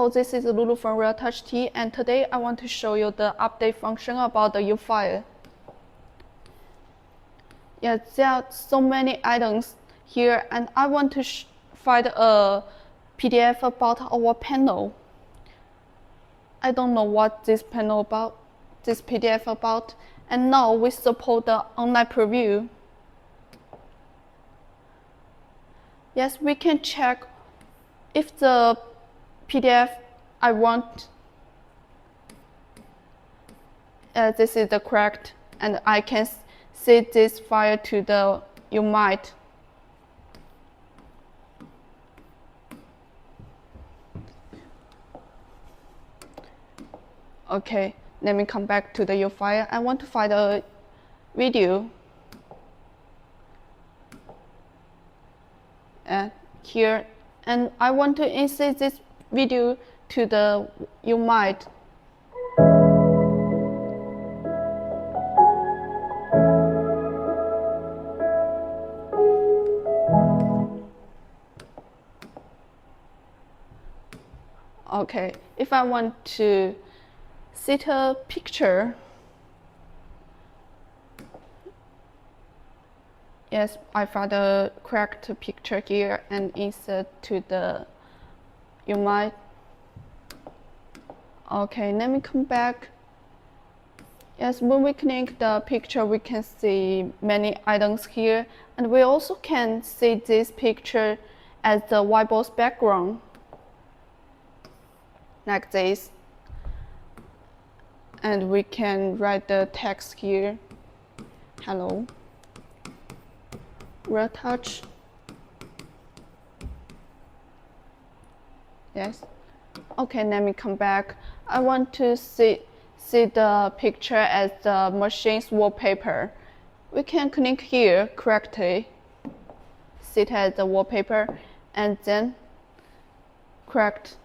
Hello, this is Lulu from RealTouch T, and today I want to show you the update function about the Ufile. Yeah, there are so many items here, and I want to find a PDF about our panel. I don't know what this panel about, this PDF about, and now we support the online preview. Yes, we can check if the PDF I want, this is the correct, and I can set this file to the Umind. Okay, let me come back to the Ufile. I want to find a video. Here, and I want to insert this video to the Umind. Okay, if I want to set a picture, yes, I found the correct picture here and insert to the Umind. Okay, let me come back. Yes, when we click the picture, we can see many items here, and we also can see this picture as the whiteboard background, like this. And we can write the text here. Hello. RealTouch. Yes. Okay, let me come back. I want to see the picture as the machine's wallpaper. We can click here correctly, set as the wallpaper, and then correct